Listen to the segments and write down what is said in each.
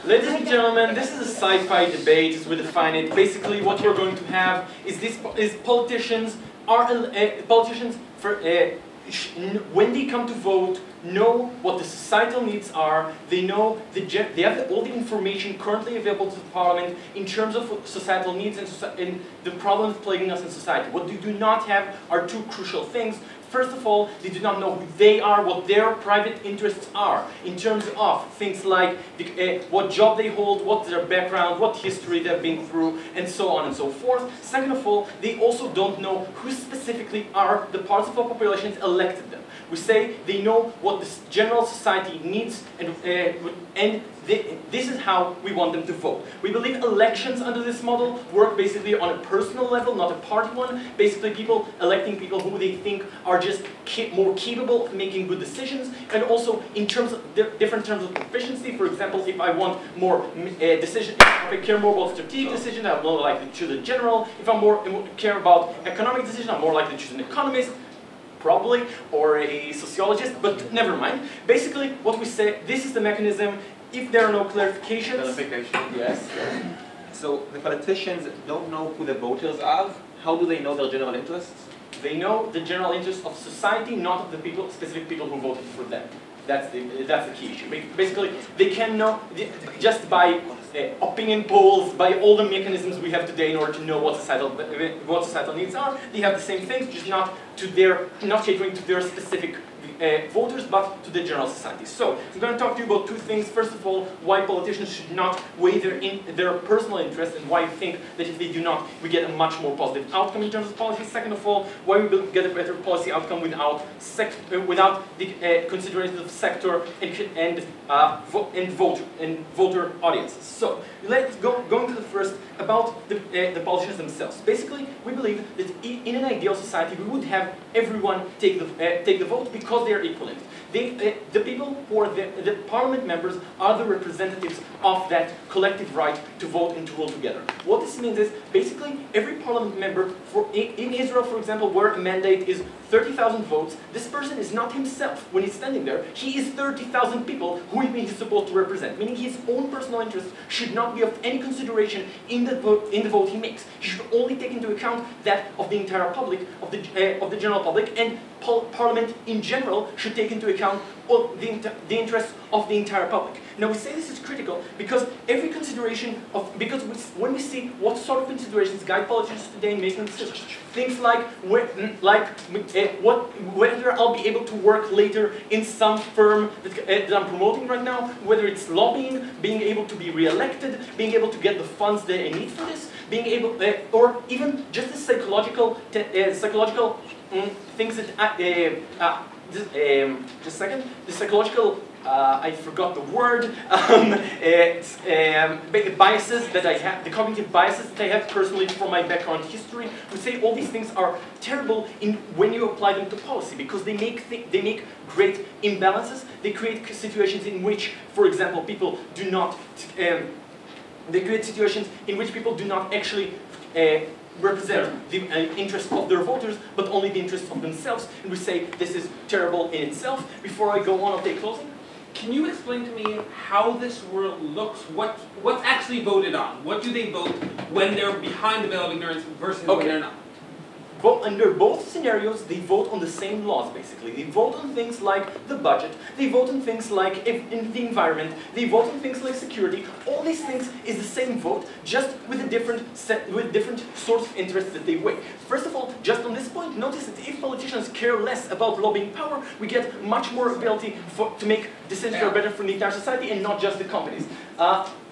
Ladies and gentlemen, this is a sci-fi debate, as we define it. Basically, what we're going to have is politicians when they come to vote, know what the societal needs are. They know they have all the information currently available to the parliament in terms of societal needs and the problems plaguing us in society. What they do not have are two crucial things. First of all, they do not know who they are, what their private interests are, in terms of things like what job they hold, what's their background, what history they've been through, and so on and so forth. Second of all, they also don't know who specifically are the parts of our population that elected them. We say they know what the general society needs, and this is how we want them to vote. We believe elections under this model work basically on a personal level, not a party one. Basically, people electing people who they think are just more capable of making good decisions, and also in terms of different terms of proficiency. For example, if I want more decision, if I care more about strategic decisions, I'm more likely to choose a general. If I care about economic decisions, I'm more likely to choose an economist, probably, or a sociologist, but never mind. Basically, what we say, this is the mechanism. If there are no clarifications... Yes. So the politicians don't know who the voters are. How do they know their general interests? They know the general interests of society, not of the people, specific people who voted for them. That's the key issue. Basically, they can know just by opinion polls, by all the mechanisms we have today in order to know what societal needs are. They have the same things, just not catering to their specific voters, but to the general society. So, I'm going to talk to you about two things. First of all, why politicians should not weigh their personal interest, and why I think that if they do not, we get a much more positive outcome in terms of policy. Second of all, why we will get a better policy outcome without the considerations of sector and voter audiences. So, let's go into the first about the politicians themselves. Basically, we believe that in an ideal society, we would have everyone take the vote because they are equivalent. The people who are the parliament members are the representatives of that collective right to vote and to rule together. What this means is, basically, every parliament member, in Israel, for example, where a mandate is 30,000 votes, this person is not himself when he's standing there. He is 30,000 people who he's supposed to represent, meaning his own personal interests should not be of any consideration in the vote he makes. He should only take into account that of the entire public, of the general public, and Parliament in general should take into account all the interests of the entire public. Now we say this is critical because every consideration when we see what sort of considerations guide politicians today in making decisions, things like whether I'll be able to work later in some firm that I'm promoting right now, whether it's lobbying, being able to be re-elected, being able to get the funds that I need for this, being able, or even just the psychological things that just a second. The psychological, I forgot the word, biases that I have, the cognitive biases that I have personally from my background history, would say all these things are terrible when you apply them to policy, because they make great imbalances. They create situations in which, for example, people do not, they create situations in which people do not actually represent the interests of their voters, but only the interests of themselves. And we say this is terrible in itself. Before I go on, I'll take closing. Can you explain to me how this world looks? What's actually voted on? What do they vote when they're behind the veil of ignorance versus when they're not? Under both scenarios, they vote on the same laws, basically. They vote on things like the budget, they vote on things like in the environment, they vote on things like security. All these things is the same vote, just with different sorts of interests that they weigh. First of all, just on this point, notice that if politicians care less about lobbying power, we get much more ability to make decisions that are better for the entire society and not just the companies.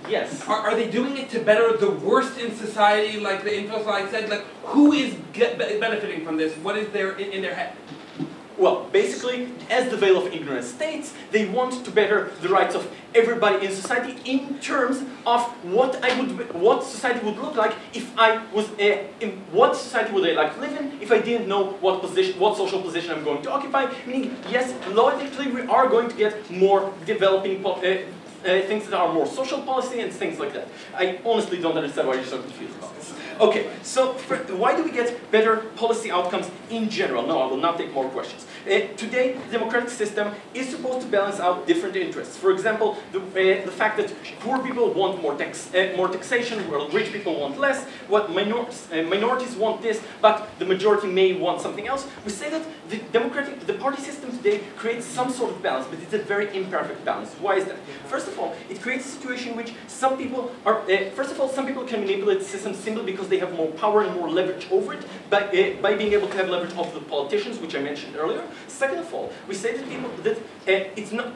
Yes. Are they doing it to better the worst in society, like the info slide said? Like, who is benefiting from this? What is there in their head? Well, basically, as the veil of ignorance states, they want to better the rights of everybody in society in terms of what society would look like if I was what society would I like to live in if I didn't know what social position I'm going to occupy. Meaning, yes, logically we are going to get more developing things that are more social policy and things like that. I honestly don't understand why you're so confused about this. Okay, so why do we get better policy outcomes in general? No, I will not take more questions. Today, the democratic system is supposed to balance out different interests. For example, the fact that poor people want more taxation, while rich people want less. What minorities want this, but the majority may want something else. We say that the party system today creates some sort of balance, but it's a very imperfect balance. Why is that? First of all, it creates a situation in which some people are. First of all, some people can manipulate the system simply because they have more power and more leverage over it, by being able to have leverage over the politicians, which I mentioned earlier. Second of all, we say that people that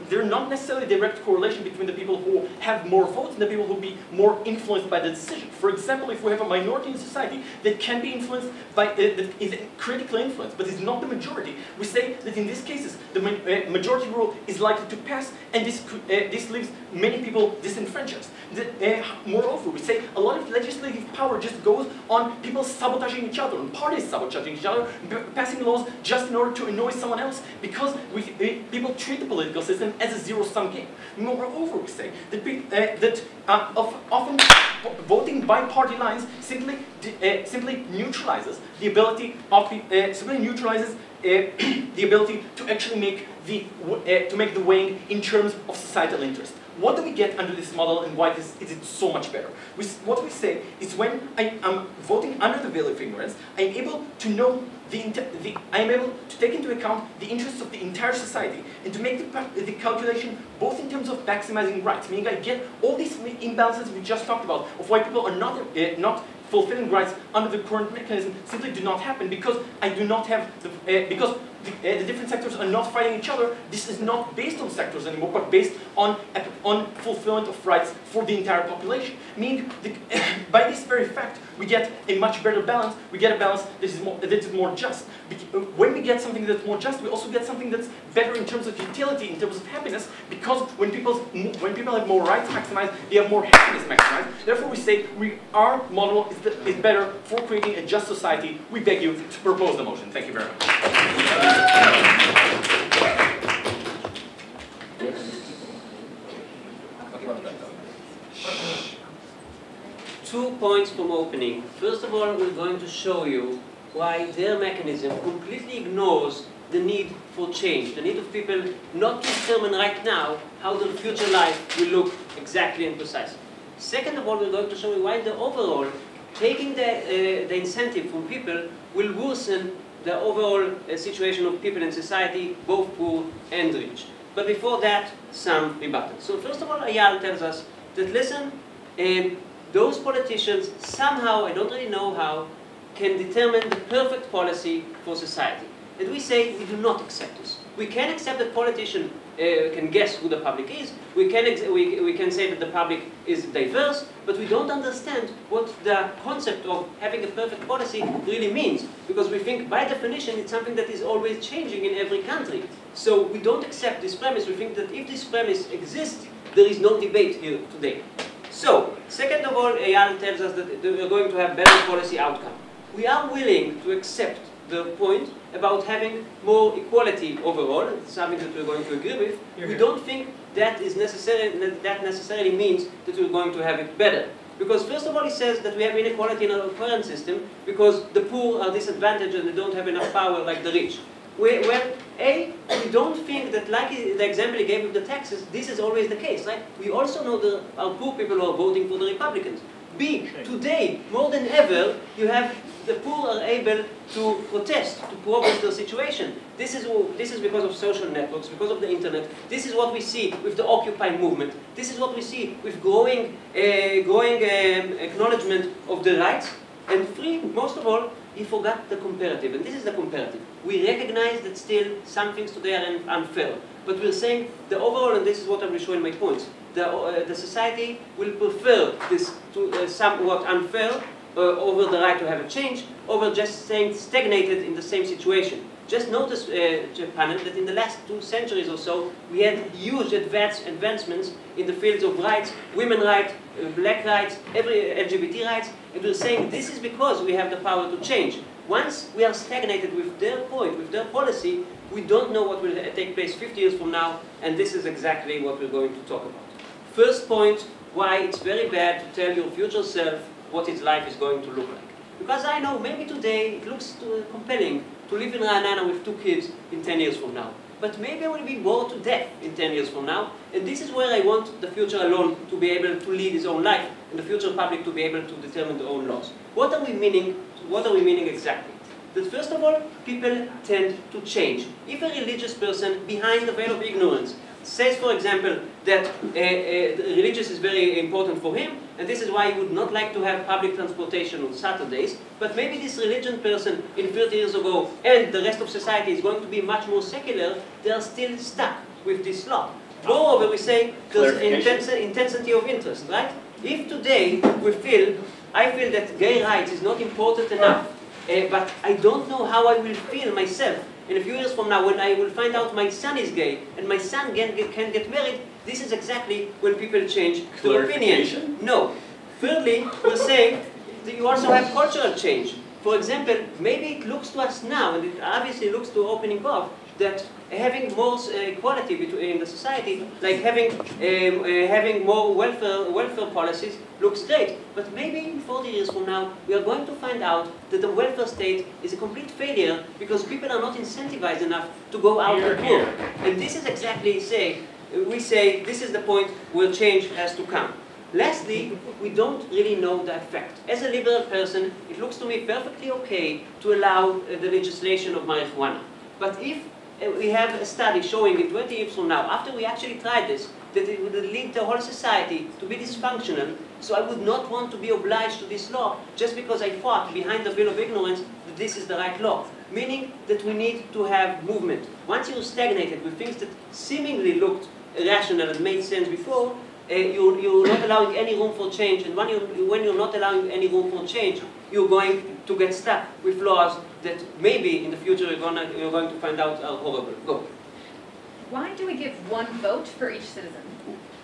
there's not necessarily a direct correlation between the people who have more votes and the people who will be more influenced by the decision. For example, if we have a minority in society that can be influenced by, that is critically influenced, but is not the majority, we say that in these cases, the majority rule is likely to pass, and this leaves many people disenfranchised. Moreover, we say a lot of legislative power just goes on people sabotaging each other, and parties sabotaging each other, passing laws just in order to annoy someone else, because people treat the political system as a zero-sum game. Moreover, we say that, often voting by party lines simply neutralizes the ability of the ability to actually make the weighing in terms of societal interest. What do we get under this model, and why is it so much better? What we say is, when I am voting under the veil of ignorance, I am able to know I am able to take into account the interests of the entire society, and to make the calculation both in terms of maximizing rights, meaning I get all these imbalances we just talked about, of why people are not fulfilling rights under the current mechanism, simply do not happen, because I do not have because the different sectors are not fighting each other. This is not based on sectors anymore, but based on fulfillment of rights for the entire population. Meaning, by this very fact, we get a much better balance. We get a balance that is more just. When we get something that's more just, we also get something that's better in terms of utility, in terms of happiness, because when people have more rights maximized, they have more happiness maximized. Therefore, we say our model is better for creating a just society. We beg you to propose the motion. Thank you very much. Two points from opening. First of all, we're going to show you why their mechanism completely ignores the need for change, the need of people not to determine right now how their future life will look exactly and precisely. Second of all, we're going to show you why the overall, taking the incentive from people will worsen the overall situation of people in society, both poor and rich. But before that, some rebuttal. So first of all, Eyal tells us that, listen, those politicians somehow, I don't really know how, can determine the perfect policy for society. And we say we do not accept this. We can accept that politicians can guess who the public is. We can say that the public is diverse, but we don't understand what the concept of having a perfect policy really means. Because we think, by definition, it's something that is always changing in every country. So we don't accept this premise. We think that if this premise exists, there is no debate here today. So, second of all, Eyal tells us that we're going to have better policy outcome. We are willing to accept the point about having more equality overall. It's something that we're going to agree with. We don't think that necessarily means that we're going to have it better. Because first of all, he says that we have inequality in our current system because the poor are disadvantaged and they don't have enough power like the rich. Well, A, we don't think that, like the example he gave with the taxes, this is always the case, right? We also know that our poor people who are voting for the Republicans. B, today, more than ever, you have the poor are able to protest, to progress their situation. This is because of social networks, because of the internet. This is what we see with the Occupy movement. This is what we see with growing acknowledgement of the rights. And three, most of all, he forgot the comparative, and this is the comparative. We recognize that still some things today are unfair, but we're saying the overall, and this is what I'm showing my points, the society will prefer this to somewhat unfair over the right to have a change, over just staying stagnated in the same situation. Just notice, panel, that in the last 2 centuries or so, we had huge advancements in the fields of rights, women rights, black rights, every LGBT rights, and we're saying this is because we have the power to change. Once we are stagnated with their point, with their policy, we don't know what will take place 50 years from now, and this is exactly what we're going to talk about. First point, why it's very bad to tell your future self what his life is going to look like. Because I know maybe today it looks compelling to live in Ra'anana with 2 kids in 10 years from now. But maybe I will be bored to death in 10 years from now, and this is where I want the future alone to be able to lead his own life, and the future public to be able to determine their own laws. What are we meaning? What are we meaning exactly? That first of all, people tend to change. If a religious person behind the veil of ignorance says, for example, that religious is very important for him, and this is why he would not like to have public transportation on Saturdays, but maybe this religion person in 30 years ago and the rest of society is going to be much more secular, they are still stuck with this law. Moreover, we say there's intensity of interest, right? If today I feel that gay rights is not important enough, but I don't know how I will feel myself in a few years from now when I will find out my son is gay and my son can get married, this is exactly when people change their opinion. No. Thirdly, we're saying that you also have cultural change. For example, maybe it looks to us now, and it obviously looks to opening Gov, that having more equality in the society, like having more welfare policies, looks great. But maybe in 40 years from now, we are going to find out that the welfare state is a complete failure because people are not incentivized enough to go out and work. And this is exactly we say this is the point where change has to come. Lastly, we don't really know the effect. As a liberal person, it looks to me perfectly okay to allow the legislation of marijuana. But if we have a study showing in 20 years from now, after we actually tried this, that it would lead the whole society to be dysfunctional, so I would not want to be obliged to this law just because I thought behind the veil of ignorance that this is the right law. Meaning that we need to have movement. Once you're stagnated with things that seemingly looked rational and made sense before, you're not allowing any room for change, and when you're not allowing any room for change, you're going to get stuck with laws that maybe in the future you're going to find out are horrible. Go. Why do we give 1 vote for each citizen?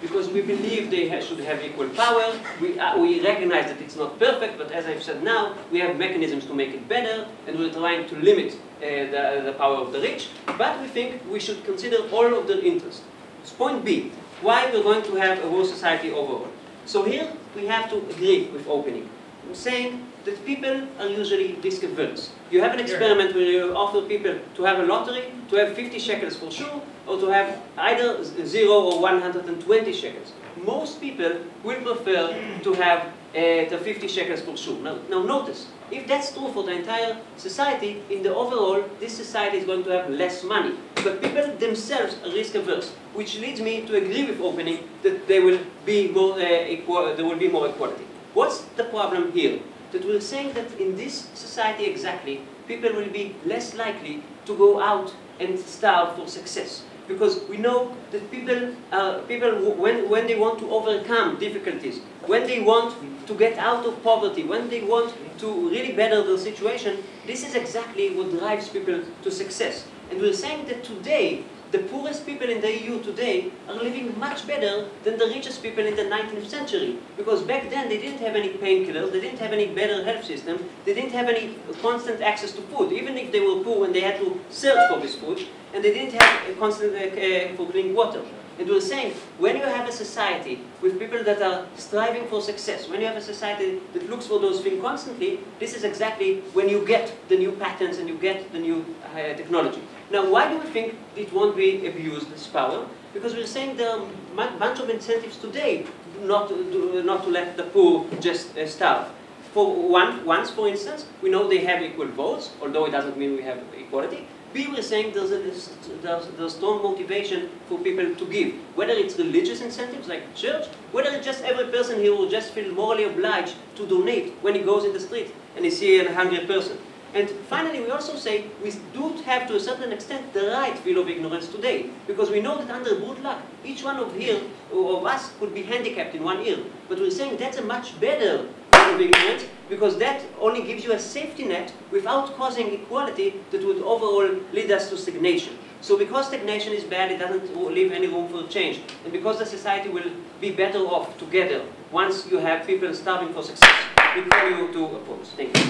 Because we believe they should have equal power. We recognize that it's not perfect, but as I've said now, we have mechanisms to make it better, and we're trying to limit the power of the rich. But we think we should consider all of their interests. Point B. Why we're going to have a worse society overall. So here we have to agree with opening. I'm saying that people are usually risk averse. You have an experiment where you offer people to have a lottery, to have 50 shekels for sure, or to have either 0 or 120 shekels. Most people will prefer to have the 50 shekels for sure. Now notice, if that's true for the entire society, in the overall, this society is going to have less money. But people themselves are risk averse, which leads me to agree with opening that there will be more equality. What's the problem here? That we're saying that in this society exactly, people will be less likely to go out and starve for success. Because we know that people when they want to overcome difficulties, when they want to get out of poverty, when they want to really better their situation, this is exactly what drives people to success. And we're saying that today, the poorest people in the EU today are living much better than the richest people in the 19th century. Because back then they didn't have any painkillers, they didn't have any better health system, they didn't have any constant access to food. Even if they were poor and they had to search for this food, and they didn't have a constant for clean water. And we're saying, when you have a society with people that are striving for success, when you have a society that looks for those things constantly, this is exactly when you get the new patents and you get the new technology. Now, why do we think it won't be abused, this power? Because we're saying there are a bunch of incentives today not to let the poor just starve. Once, for instance, we know they have equal votes, although it doesn't mean we have equality. B, we're saying there's a strong motivation for people to give, whether it's religious incentives like church, whether it's just every person here will just feel morally obliged to donate when he goes in the street and he sees a hungry person. And finally, we also say we do have, to a certain extent, the right view of ignorance today, because we know that under good luck, each one of us could be handicapped in 1 ear. But we're saying that's a much better view of ignorance, because that only gives you a safety net without causing equality that would overall lead us to stagnation. So because stagnation is bad, it doesn't leave any room for change. And because the society will be better off together once you have people starving for success. We call you to oppose. Thank you.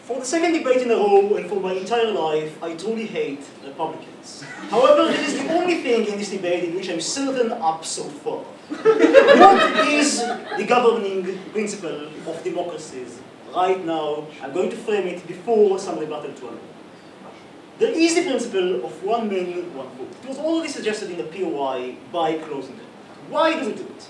For the second debate in a row, and for my entire life, I truly hate Republicans. However, it is the only thing in this debate in which I'm certain up so far. What is the governing principle of democracies? Right now, I'm going to frame it before some rebuttal to another. There is the principle of one man, one vote. It was already suggested in the POI by closing it. Why do we do it?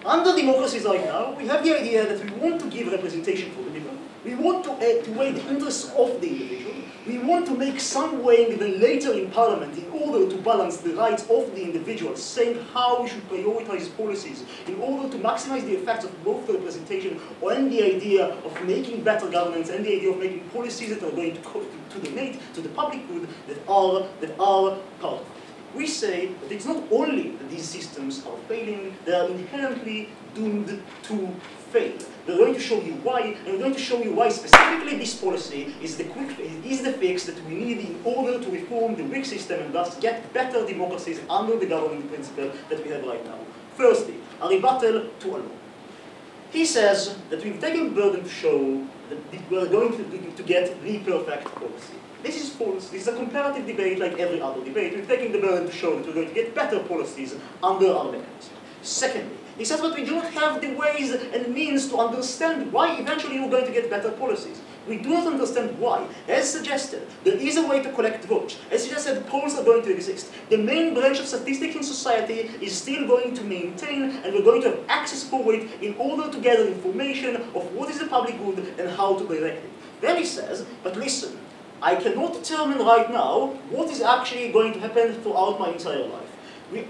Under democracies right now, we have the idea that we want to give representation for the people. We want to weigh the interests of the individual. We want to make some weighing even later in Parliament in order to balance the rights of the individual, saying how we should prioritize policies in order to maximize the effects of both the representation and the idea of making better governance and the idea of making policies that are going to donate to the public good that are part of it. We say that it's not only that these systems are failing, they are inherently doomed to fail. We're going to show you why, and we're going to show you why specifically this policy is the fix that we need in order to reform the weak system and thus get better democracies under the governing principle that we have right now. Firstly, a rebuttal to Eyal. He says that we've taken the burden to show that we're going to get the perfect policy. This is false. This is a comparative debate like every other debate. We're taking the burden to show that we're going to get better policies under our mechanism. Secondly, he says that we do not have the ways and means to understand why eventually we're going to get better policies. We do not understand why. As suggested, there is a way to collect votes. As suggested, polls are going to exist. The main branch of statistics in society is still going to maintain, and we're going to have access for it in order to gather information of what is the public good and how to direct it. Then he says, but listen, I cannot determine right now what is actually going to happen throughout my entire life.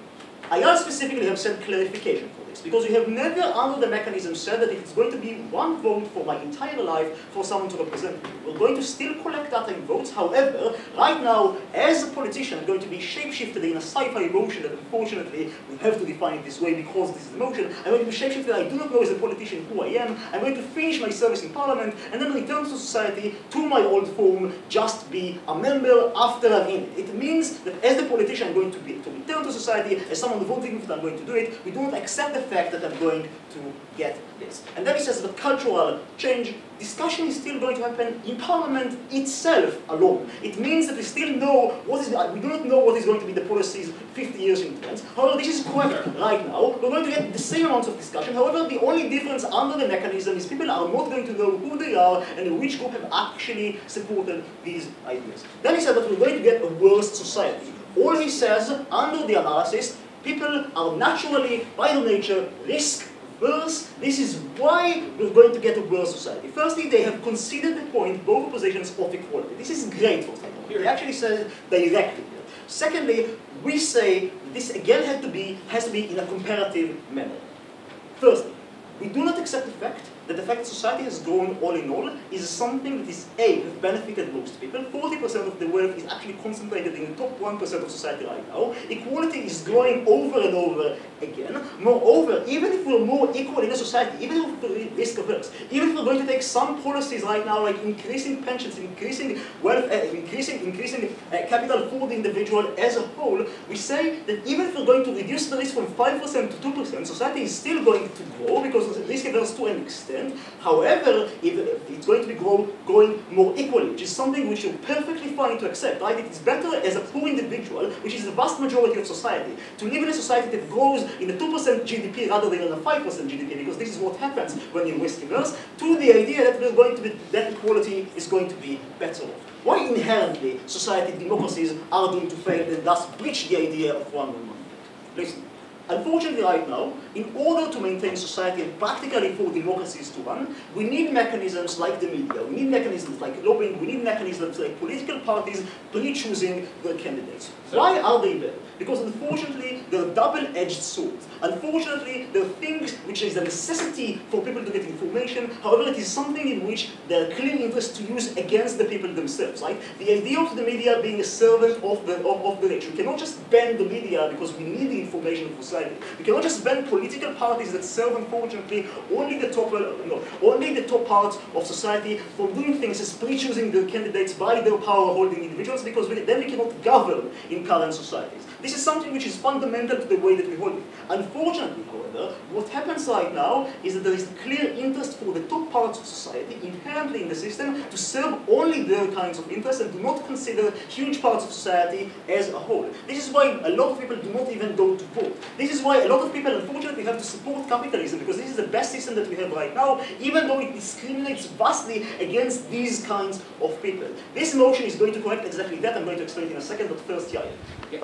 Eyal specifically have said clarification for this, because we have never under the mechanism said that it's going to be one vote for my entire life for someone to represent me. We're going to still collect data and votes. However, right now, as a politician, I'm going to be shapeshifted in a sci-fi motion that unfortunately we have to define it this way because this is the motion. I'm going to be shapeshifted. I do not know as a politician who I am. I'm going to finish my service in Parliament and then return to society to my old form, just be a member after I'm in it. It means that as the politician, I'm going to return to society as someone voting that I'm going to do it. We do not accept the fact that I'm going to get this. And then he says that cultural change discussion is still going to happen in Parliament itself alone. It means that we still know we do not know what is going to be the policies 50 years in advance. However, this is correct right now. We're going to get the same amounts of discussion. However, the only difference under the mechanism is people are not going to know who they are and which group have actually supported these ideas. Then he said that we're going to get a worse society. All he says under the analysis, people are naturally, by their nature, risk-averse. This is why we're going to get a worse society. Firstly, they have conceded the point, both positions, of equality. This is great for them. They actually say it directly here. Secondly, we say this again has to be in a comparative manner. Firstly, we do not accept the fact that the fact that society has grown all in all is something that is has benefited most people. 40% of the wealth is actually concentrated in the top 1% of society right now. Equality is growing over and over again. Moreover, even if we're more equal in a society, even if we're risk averse, even if we're going to take some policies right now like increasing pensions, increasing wealth, increasing capital for the individual as a whole, we say that even if we're going to reduce the risk from 5% to 2%, society is still going to grow because it's risk averse to an extent. However, if it's going to be growing more equally, which is something which you're perfectly fine to accept, right? It is better as a poor individual, which is the vast majority of society, to live in a society that grows in a 2% GDP rather than in a 5% GDP, because this is what happens when you're risk averse, to the idea that there's going to be, that equality is going to be better off. Why inherently society democracies are doomed to fail and thus breach the idea of one man, one vote? Listen. Unfortunately, right now, in order to maintain society and practically for democracies to run, we need mechanisms like the media, we need mechanisms like lobbying, we need mechanisms like political parties pre-choosing their candidates. Why are they bad? Because unfortunately, they're double-edged swords. Unfortunately, there are things which is a necessity for people to get information. However, it is something in which there are clear interests to use against the people themselves, right? The idea of the media being a servant of the rich. We cannot just ban the media because we need the information for society. We cannot just ban political parties that serve, unfortunately, only the top parts of society from doing things as pre-choosing their candidates by their power-holding individuals, because then we cannot govern in current societies. This is something which is fundamental to the way that we hold it. Unfortunately, however, however, what happens right now is that there is a clear interest for the top parts of society inherently in the system to serve only their kinds of interests and do not consider huge parts of society as a whole. This is why a lot of people do not even go to vote. This is why a lot of people, unfortunately, have to support capitalism, because this is the best system that we have right now, even though it discriminates vastly against these kinds of people. This motion is going to correct exactly that. I'm going to explain it in a second, but first, Eyal. Yeah.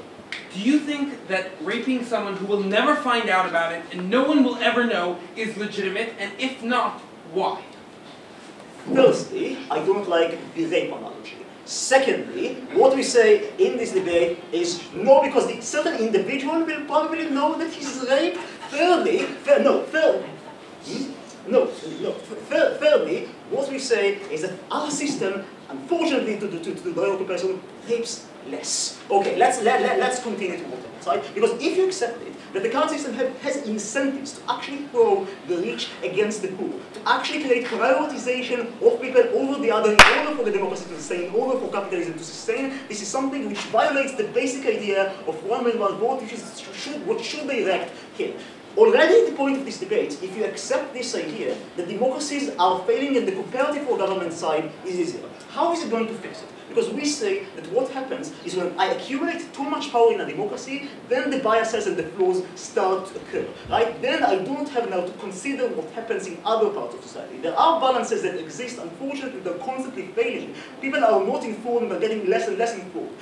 Do you think that raping someone who will never find out about it and no one will ever know is legitimate? And if not, why? Firstly, I don't like the rape analogy. Secondly, what we say in this debate is no, because the certain individual will probably know that he's raped. Thirdly, thirdly, what we say is that our system, unfortunately, to the biological person, rapes less. Okay, let's continue to work on it, right? Because if you accept it, that the current system has incentives to actually throw the rich against the poor, to actually create prioritization of people over the other in order for the democracy to sustain, in order for capitalism to sustain, this is something which violates the basic idea of one man, one vote, which is what should be erect here. Already at the point of this debate, if you accept this idea that democracies are failing and the comparative for government side is easier, how is it going to fix it? Because we say that what happens is when I accumulate too much power in a democracy, then the biases and the flaws start to occur, right? Then I don't have now to consider what happens in other parts of society. There are balances that exist, unfortunately, they're constantly failing. People are not informed, they're getting less and less informed.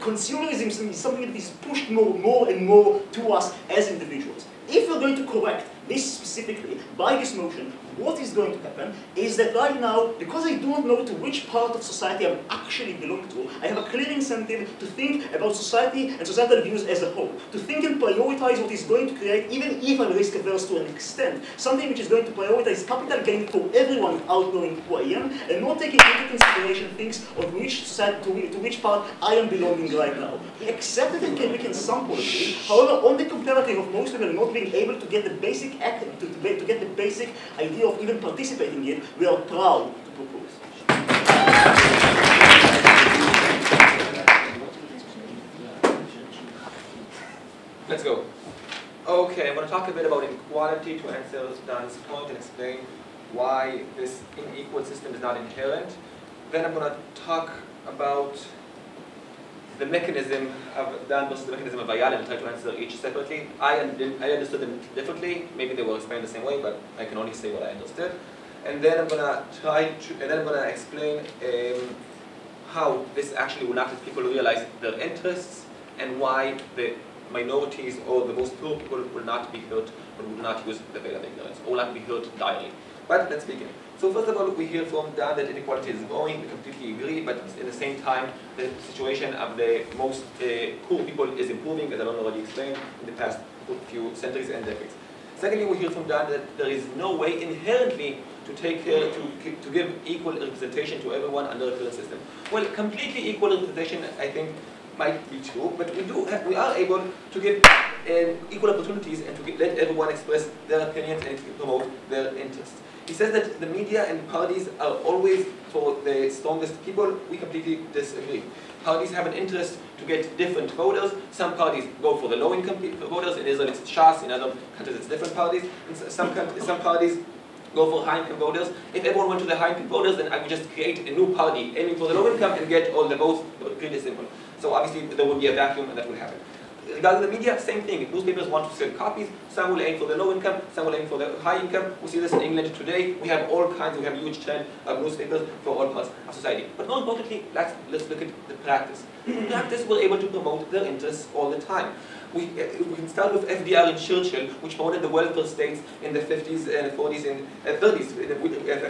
Consumerism is something that is pushed more and more to us as individuals. If we're going to correct this specifically by this motion, what is going to happen is that right now, because I do not know to which part of society I actually belong to, I have a clear incentive to think about society and societal views as a whole, to think and prioritize what is going to create, even if I'm risk averse to an extent, something which is going to prioritize capital gain for everyone without knowing who I am, and not taking into consideration things of which society, to which part I am belonging right now. We accept that we can some policy, however, on the comparative of most people not being able to get the basic to get the basic idea of even participating in it, we are proud to propose. Let's go. Okay, I'm going to talk a bit about inequality to answer Dan's point and explain why this unequal system is not inherent. Then I'm going to talk about the mechanism of Dan versus the mechanism of Eyal and try to answer each separately. I understood them differently. Maybe they were explained the same way, but I can only say what I understood. And then I'm gonna explain how this actually will not let people realize their interests and why the minorities or the most poor people will not be hurt or will not use the veil of ignorance or will not be hurt directly. But let's begin. So first of all, we hear from Dan that inequality is growing. We completely agree, but at the same time, the situation of the most poor people is improving, as I already explained, in the past few centuries and decades. Secondly, we hear from Dan that there is no way inherently to take care, to give equal representation to everyone under the current system. Well, completely equal representation, I think, might be true, but we are able to give equal opportunities and to let everyone express their opinions and to promote their interests. He says that the media and parties are always for the strongest people. We completely disagree. Parties have an interest to get different voters. Some parties go for the low-income voters. In Israel, it's Shas. In other countries, it's different parties. And some parties go for high-income voters. If everyone went to the high-income voters, then I would just create a new party aiming for the low-income and get all the votes. Pretty simple. So obviously, there will be a vacuum, and that will happen. Regarding the media, same thing. If newspapers want to sell copies, some will aim for the low income, some will aim for the high income. We see this in England today. We have all kinds, we have a huge trend of newspapers for all parts of society. But more importantly, let's look at the practice. In practice, we're able to promote their interests all the time. We can start with FDR and Churchill, which promoted the welfare states in the 50s and 40s and 30s.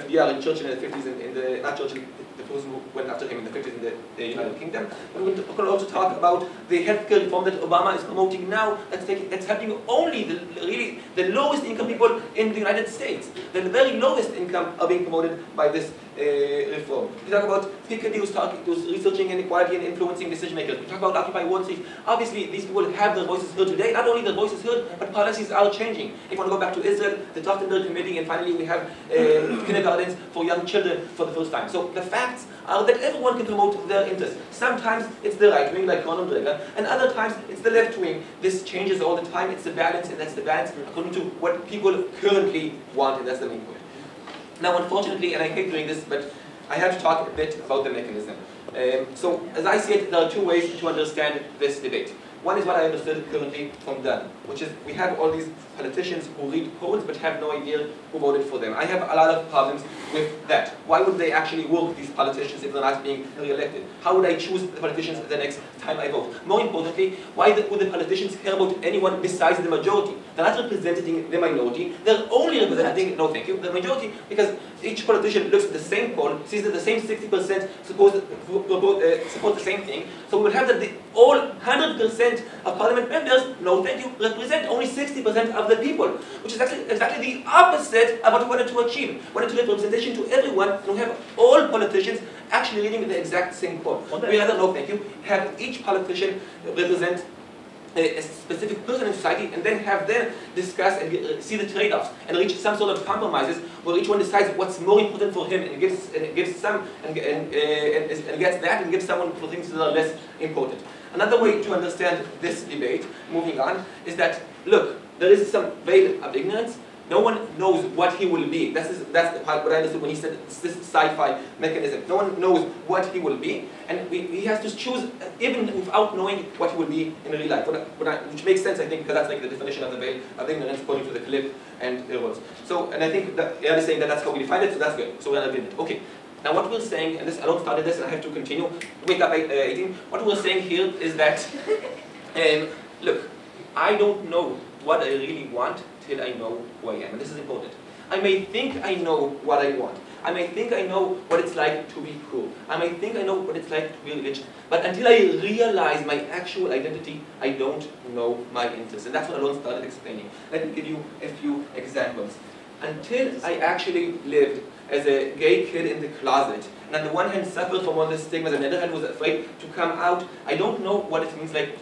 FDR and Churchill in the 50s and not Churchill, the person who went after him in the 50s in the United Kingdom. But we can also talk about the healthcare reform that Obama is promoting now. That's helping only the lowest income people in the United States. The very lowest income are being promoted by this reform. We talk about Piketty, who's researching inequality and influencing decision makers. We talk about Occupy Wall Street. Obviously, these people have their voices heard today. Not only their voices heard, but policies are changing. If you want to go back to Israel, the Trachtenberg Committee, and finally we have kindergartens for young children for the first time. So the fact facts are that everyone can promote their interests. Sometimes it's the right wing, like Ronald Reagan, and other times it's the left wing. This changes all the time. It's the balance, and that's the balance according to what people currently want, and that's the main point. Now, unfortunately, and I hate doing this, but I have to talk a bit about the mechanism. So, as I see it, there are two ways to understand this debate. One is what I understood currently from Dan, which is we have all these politicians who read polls but have no idea who voted for them. I have a lot of problems with that. Why would they actually work, these politicians, if they're not being re-elected? How would I choose the politicians the next time I vote? More importantly, why would the politicians care about anyone besides the majority? They're not representing the minority, they're only representing, no thank you, the majority, because each politician looks at the same poll, sees that the same 60% support the same thing, so we will have that all 100% of parliament members, no thank you, represent only 60% of the people, which is actually exactly the opposite of what we wanted to achieve. We wanted to give representation to everyone, and we have all politicians actually reading the exact same poll. We rather, no thank you, have each politician represent a specific person in society, and then have them discuss and see the trade-offs and reach some sort of compromises where each one decides what's more important for him and gives some and gets that and gives someone for things that are less important. Another way to understand this debate, moving on, is that look, there is some veil of ignorance. No one knows what he will be. That's the part what I understood when he said this sci-fi mechanism. No one knows what he will be, and he has to choose even without knowing what he will be in real life. Which makes sense, I think, because that's like the definition of the veil of ignorance according to the clip and the rules. So, and I think that Eyal is saying that that's how we define it, so that's good. So we're in agreement. Okay. Now what we're saying, and this I don't started this, and I have to continue. Wake up 18. What we're saying here is that, look, I don't know what I really want till I know who I am, and this is important. I may think I know what I want. I may think I know what it's like to be poor. I may think I know what it's like to be religious. But until I realize my actual identity, I don't know my interests. And that's what Alon started explaining. Let me give you a few examples. Until I actually lived as a gay kid in the closet, and on the one hand suffered from all the stigmas, and on the other hand was afraid to come out, I don't know what it means like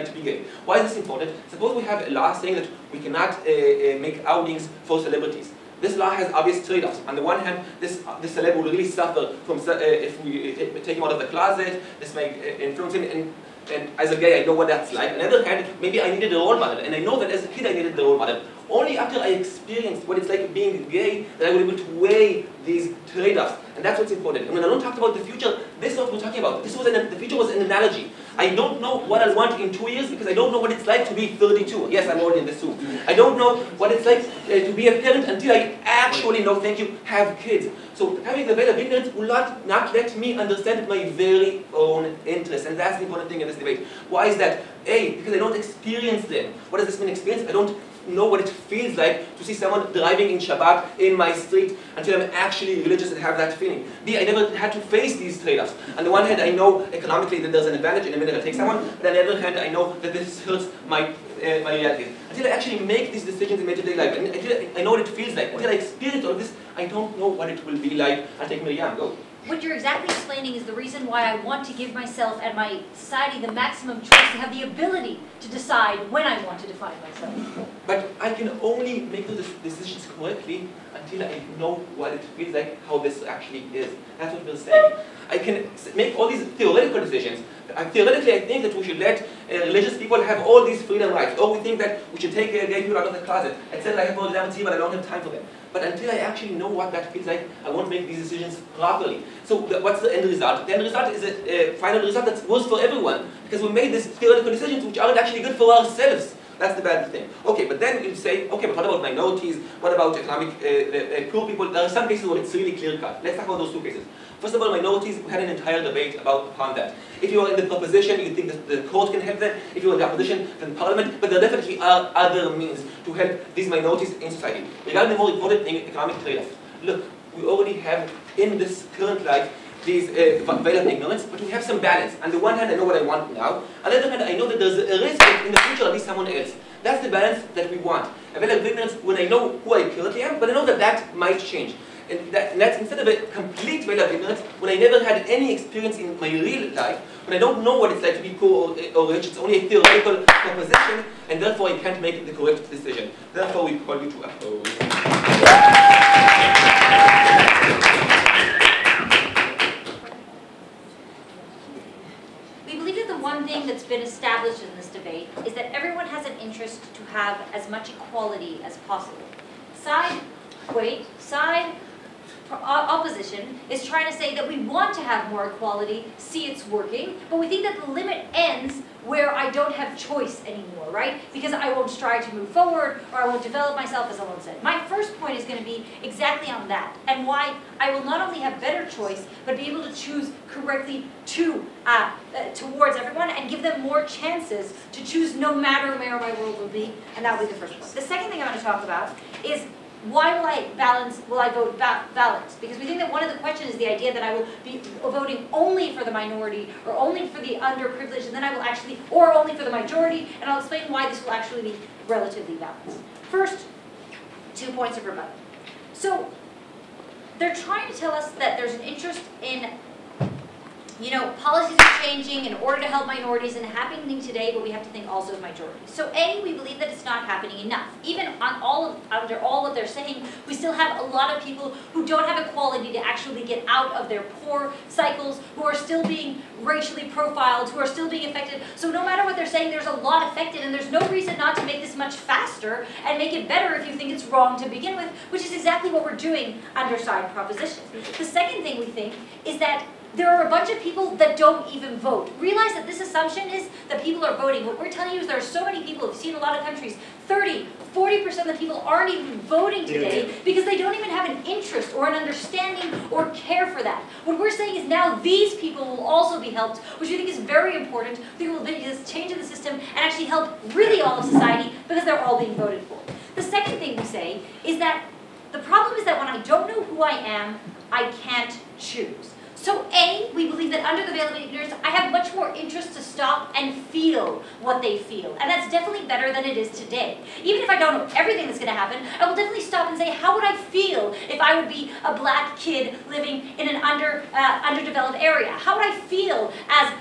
to be gay. Why is this important? Suppose we have a law saying that we cannot make outings for celebrities. This law has obvious trade-offs. On the one hand, this celeb will really suffer from if we take him out of the closet. This may influence him, and as a gay, I know what that's like. On the other hand, maybe I needed a role model, and I know that as a kid I needed the role model. Only after I experienced what it's like being gay that I was able to weigh these trade-offs. And that's what's important. And when Alon talked about the future, this is what we're talking about. The future was an analogy. I don't know what I'll want in 2 years because I don't know what it's like to be 32. Yes, I'm already in this room. I don't know what it's like to be a parent until I actually, no thank you, have kids. So having the veil of ignorance will not let me understand my very own interests. And that's the important thing in this debate. Why is that? A, because I don't experience them. What does this mean, experience? I don't know what it feels like to see someone driving in Shabbat in my street until I'm actually religious and have that feeling. B, I never had to face these trade-offs. On the one hand, I know economically that there's an advantage in a minute I take someone, but on the other hand, I know that this hurts my reality. Until I actually make these decisions in my day-to-day life, and until I know what it feels like, until I experience all this, I don't know what it will be like. I'll take Miriam, go. What you're exactly explaining is the reason why I want to give myself and my society the maximum choice to have the ability to decide when I want to define myself. But I can only make those decisions correctly until I know what it feels like, how this actually is. That's what we're saying. I can make all these theoretical decisions. Theoretically, I think that we should let religious people have all these freedom rights. Or we think that we should take gay people out of the closet. I said I have all the liberty, but I don't have time for them. But until I actually know what that feels like, I won't make these decisions properly. So what's the end result? The end result is a final result that's worse for everyone, because we made these theoretical decisions which aren't actually good for ourselves. That's the bad thing. Okay, but then you say, okay, but what about minorities? What about economic poor people? There are some cases where it's really clear-cut. Let's talk about those two cases. First of all, minorities, we had an entire debate upon that. If you are in the proposition, you think that the court can help them. If you are in the opposition, then parliament. But there definitely are other means to help these minorities in society. Regarding the more important thing, economic trade-off. Look, we already have in this current life these veil of ignorance, but we have some balance. On the one hand, I know what I want now. On the other hand, I know that there's a risk that in the future I'll be someone else. That's the balance that we want. A veil of ignorance when I know who I currently am, but I know that that might change. And that's instead of a complete veil of ignorance, when I never had any experience in my real life, when I don't know what it's like to be poor or rich, it's only a theoretical proposition, and therefore I can't make the correct decision. Therefore we call you to oppose. have as much equality as possible. Opposition is trying to say that we want to have more equality, see it's working, but we think that the limit ends where I don't have choice anymore, right? Because I won't strive to move forward, or I won't develop myself, as someone said. My first point is going to be exactly on that, and why I will not only have better choice, but be able to choose correctly towards everyone, and give them more chances to choose no matter where my world will be, and that will be the first point. The second thing I want to talk about is why will I vote balance? Because we think that one of the questions is the idea that I will be voting only for the minority, or only for the underprivileged, and then I will actually, or only for the majority, and I'll explain why this will actually be relatively balanced. First, 2 points of rebuttal. So, they're trying to tell us that there's an interest in, policies are changing in order to help minorities and happening today, but we have to think also of majorities. So A, we believe that it's not happening enough. Even under all what they're saying, we still have a lot of people who don't have equality to actually get out of their poor cycles, who are still being racially profiled, who are still being affected. So no matter what they're saying, there's a lot affected, and there's no reason not to make this much faster and make it better if you think it's wrong to begin with, which is exactly what we're doing under side propositions. The second thing we think is that there are a bunch of people that don't even vote. Realize that this assumption is that people are voting. What we're telling you is there are so many people, we've seen in a lot of countries, 30, 40% of the people aren't even voting today because they don't even have an interest or an understanding or care for that. What we're saying is now these people will also be helped, which we think is very important. We will be this change in the system and actually help really all of society because they're all being voted for. The second thing we say is that the problem is that when I don't know who I am, I can't choose. So A, we believe that under the veil of ignorance, I have much more interest to stop and feel what they feel. And that's definitely better than it is today. Even if I don't know everything that's going to happen, I will definitely stop and say, how would I feel if I would be a black kid living in an underdeveloped area? How would I feel as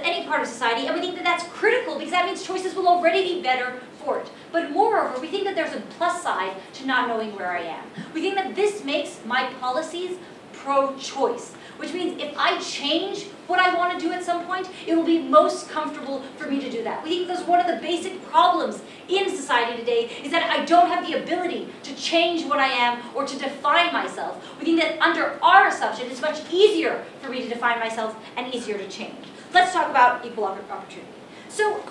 any part of society? And we think that that's critical because that means choices will already be better for it. But moreover, we think that there's a plus side to not knowing where I am. We think that this makes my policies pro-choice. Which means if I change what I want to do at some point, it will be most comfortable for me to do that. We think that's one of the basic problems in society today is that I don't have the ability to change what I am or to define myself. We think that under our assumption, it's much easier for me to define myself and easier to change. Let's talk about equal opportunity. So,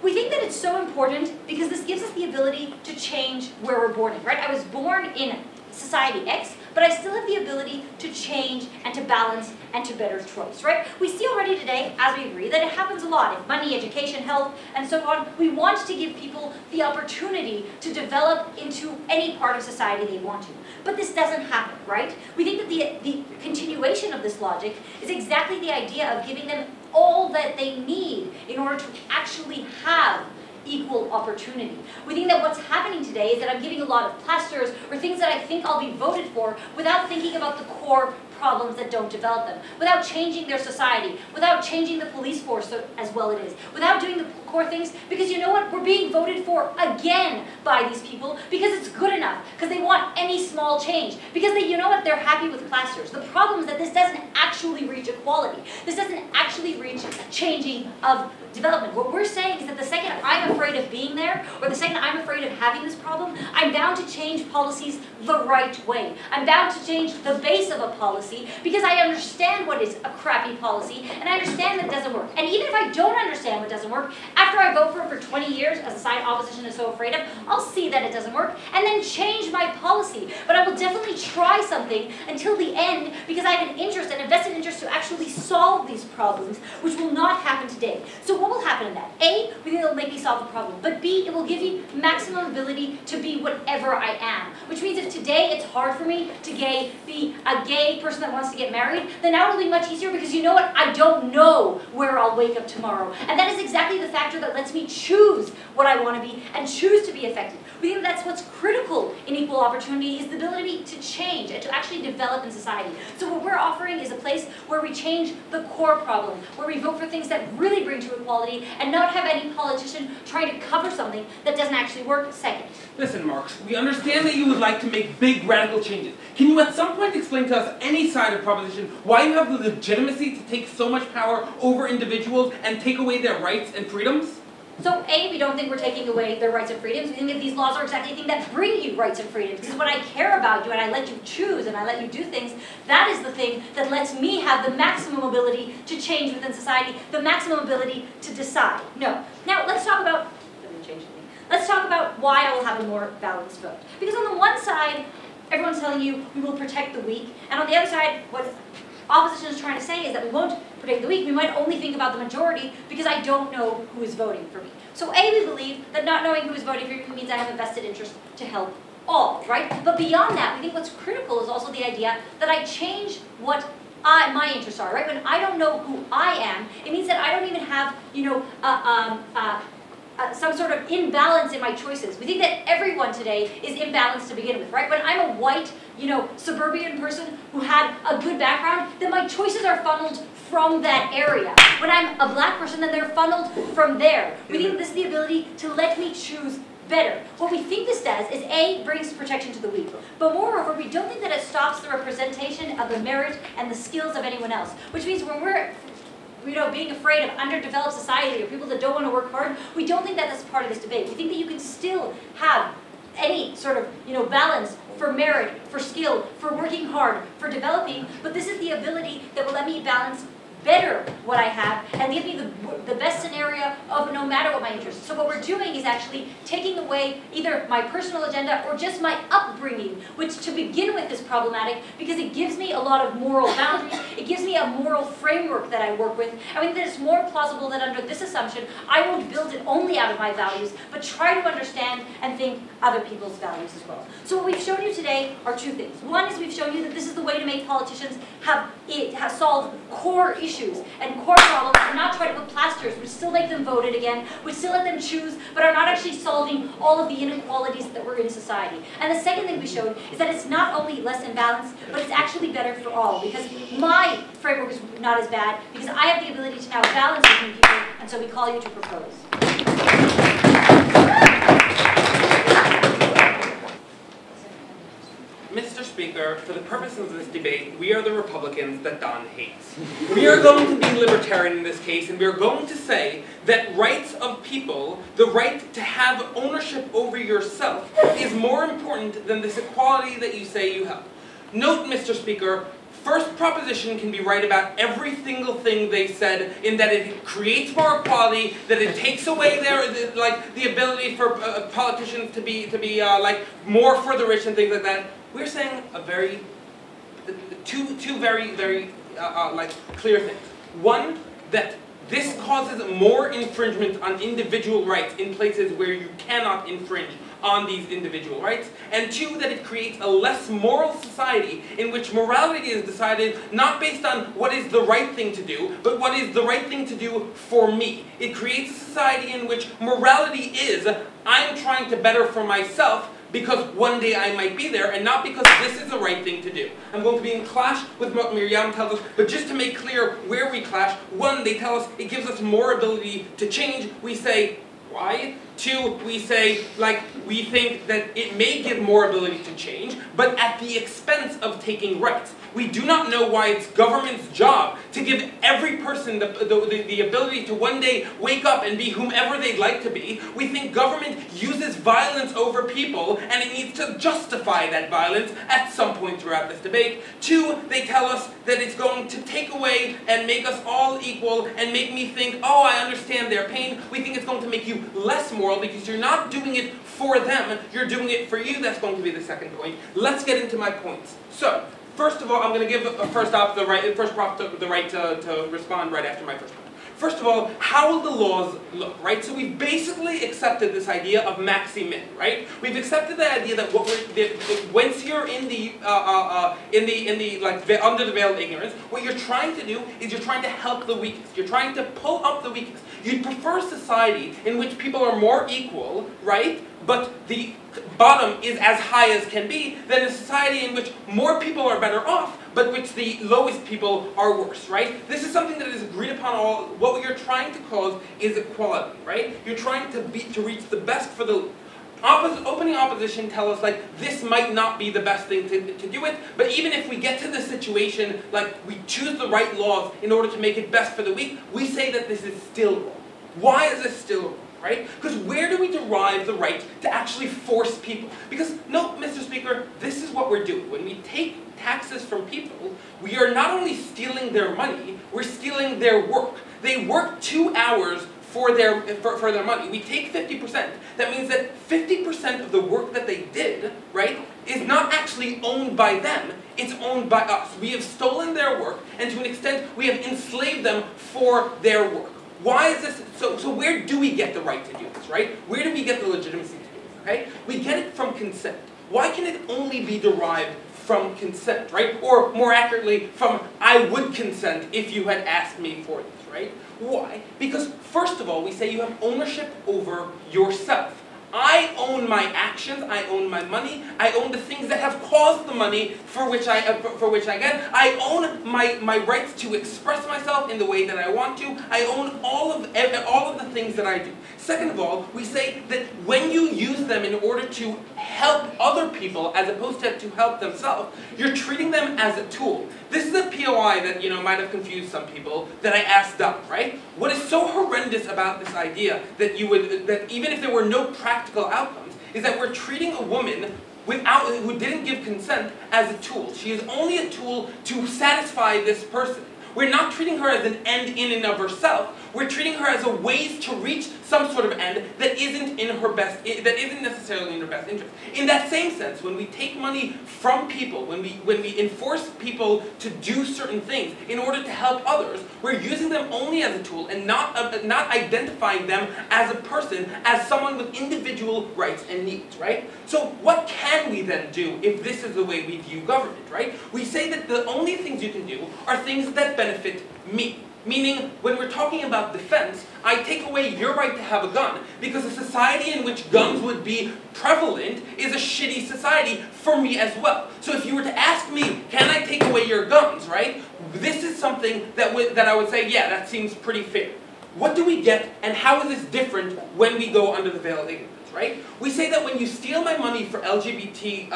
we think that it's so important because this gives us the ability to change where we're born in, right? I was born in society X, but I still have the ability to change and to balance and to better choice, right? We see already today, as we agree, that it happens a lot. If money, education, health, and so on, we want to give people the opportunity to develop into any part of society they want to. But this doesn't happen, right? We think that the continuation of this logic is exactly the idea of giving them all that they need in order to actually have equal opportunity. We think that what's happening today is that I'm giving a lot of plasters or things that I think I'll be voted for without thinking about the core problems that don't develop them, without changing their society, without changing the police force as well it is, without doing the core things, because you know what? We're being voted for again by these people because it's good enough, because they want any small change, because you know what? They're happy with plasters. The problem is that this doesn't actually reach equality. This doesn't actually reach changing of development. What we're saying is that the second I'm afraid of being there, or the second I'm afraid of having this problem, I'm bound to change policies the right way. I'm bound to change the base of a policy because I understand what is a crappy policy, and I understand that it doesn't work. And even if I don't understand what doesn't work, after I vote for it for 20 years, as a side opposition is so afraid of, I'll see that it doesn't work, and then change my policy. But I will definitely try something until the end because I have an interest, an invested interest to actually solve these problems, which will not happen today. So what will happen in that? A, we think it'll make me solve the problem. But B, it will give you maximum ability to be whatever I am. Which means if today it's hard for me to be a gay person that wants to get married, then now it'll be much easier because you know what? I don't know where I'll wake up tomorrow. And that is exactly the factor that lets me choose what I want to be and choose to be affected. We think that's what's critical in equal opportunity is the ability to change and to actually develop in society. So what we're offering is a place where we change the core problem, where we vote for things that really bring to equality and not have any politician trying to cover something that doesn't actually work. Second. Listen, Marx, we understand that you would like to make big radical changes. Can you at some point explain to us, any side of proposition, why you have the legitimacy to take so much power over individuals and take away their rights and freedoms? So A, we don't think we're taking away their rights and freedoms. We think that these laws are exactly the thing that bring you rights and freedoms. Because when I care about you and I let you choose and I let you do things, that is the thing that lets me have the maximum ability to change within society, the maximum ability to decide. No. Now, let's talk about, let's talk about why I will have a more balanced vote. Because on the one side, everyone's telling you we will protect the weak, and on the other side, what opposition is trying to say is that we won't protect the weak, we might only think about the majority because I don't know who is voting for me. So A, we believe that not knowing who is voting for me means I have a vested interest to help all, right? But beyond that, we think what's critical is also the idea that I change what my interests are, right? When I don't know who I am, it means that I don't even have, some sort of imbalance in my choices. We think that everyone today is imbalanced to begin with, right? When I'm a white, suburban person who had a good background, then my choices are funneled from that area. When I'm a black person, then they're funneled from there. We think this is the ability to let me choose better. What we think this does is A, brings protection to the weak, but moreover, we don't think that it stops the representation of the merit and the skills of anyone else, which means when we're being afraid of underdeveloped society or people that don't want to work hard, we don't think that that's part of this debate. We think that you can still have any sort of, balance for merit, for skill, for working hard, for developing, but this is the ability that will let me balance better what I have and give me the best scenario of no matter what my interests. So what we're doing is actually taking away either my personal agenda or just my upbringing, which to begin with is problematic because it gives me a lot of moral boundaries, it gives me a moral framework that I work with. I think that it's more plausible that under this assumption, I won't build it only out of my values, but try to understand and think other people's values as well. So what we've shown you today are two things. One is we've shown you that this is the way to make politicians have solve core issues and core problems and not try to put plasters which still make them voted again, which still let them choose, but are not actually solving all of the inequalities that were in society. And the second thing we showed is that it's not only less imbalanced, but it's actually better for all, because my framework is not as bad, because I have the ability to now balance between people, and so we call you to propose. Mr. Speaker, for the purposes of this debate, we are the Republicans that Don hates. We are going to be libertarian in this case, and we are going to say that rights of people, the right to have ownership over yourself, is more important than this equality that you say you have. Note, Mr. Speaker, first proposition can be right about every single thing they said, in that it creates more equality, that it takes away the ability for politicians to be more for the rich and things like that. We're saying two very clear things. One, that this causes more infringement on individual rights in places where you cannot infringe on these individual rights, and two, that it creates a less moral society in which morality is decided not based on what is the right thing to do, but what is the right thing to do for me. It creates a society in which morality is, I'm trying to better for myself because one day I might be there, and not because this is the right thing to do. I'm going to be in clash with what Miriam tells us, but just to make clear where we clash, one, they tell us it gives us more ability to change. We say, why? Two, we say, we think that it may give more ability to change, but at the expense of taking rights. We do not know why it's government's job to give every person the ability to one day wake up and be whomever they'd like to be. We think government uses violence over people, and it needs to justify that violence at some point throughout this debate. Two, they tell us that it's going to take away and make us all equal and make me think, oh, I understand their pain. We think it's going to make you less moral because you're not doing it for them, you're doing it for you. That's going to be the second point. Let's get into my points. So, first of all, I'm going to give first prop the right to respond right after my first point. First of all, how will the laws look, right? So we've basically accepted this idea of maxi-min, right? We've accepted the idea that once you're under the veil of ignorance, what you're trying to do is you're trying to help the weakest. You're trying to pull up the weakest. You'd prefer a society in which people are more equal, right? But the bottom is as high as can be, than a society in which more people are better off, but which the lowest people are worse, right? This is something that is agreed upon all. What you're trying to cause is equality, right? You're trying to reach the best for the opening opposition tell us, this might not be the best thing to do it, but even if we get to the situation, we choose the right laws in order to make it best for the weak, we say that this is still wrong. Why is this still wrong? right? Because where do we derive the right to actually force people? Because, no, Mr. Speaker, this is what we're doing. When we take taxes from people, we are not only stealing their money, we're stealing their work. They work 2 hours for their money. We take 50%. That means that 50% of the work that they did, right, is not actually owned by them, it's owned by us. We have stolen their work, and to an extent, we have enslaved them for their work. Why is this? So where do we get the right to do this, right? Where do we get the legitimacy to do this, okay? We get it from consent. Why can it only be derived from consent, right? Or more accurately, from I would consent if you had asked me for this, right? Why? Because first of all, we say you have ownership over yourself. I own my actions, I own my money, I own the things that have caused the money for which I get. I own my rights to express myself in the way that I want to. I own all of the things that I do. Second of all, we say that when you use them in order to help other people as opposed to help themselves, you're treating them as a tool. This is a POI that might have confused some people that I asked up, right? What is so horrendous about this idea that even if there were no practical outcomes is that we're treating a woman who didn't give consent as a tool. She is only a tool to satisfy this person. We're not treating her as an end in and of herself. We're treating her as a ways to reach some sort of end that isn't necessarily in her best interest. In that same sense, when we take money from people, when we enforce people to do certain things in order to help others, we're using them only as a tool and not identifying them as a person, as someone with individual rights and needs, right? So what can we then do if this is the way we view government, right? We say that the only things you can do are things that benefit me. Meaning, when we're talking about defense, I take away your right to have a gun, because a society in which guns would be prevalent is a shitty society for me as well. So if you were to ask me, can I take away your guns, right? This is something that I would say, yeah, that seems pretty fair. What do we get, and how is this different when we go under the veil of ignorance? Right? We say that when you steal my money for LGBT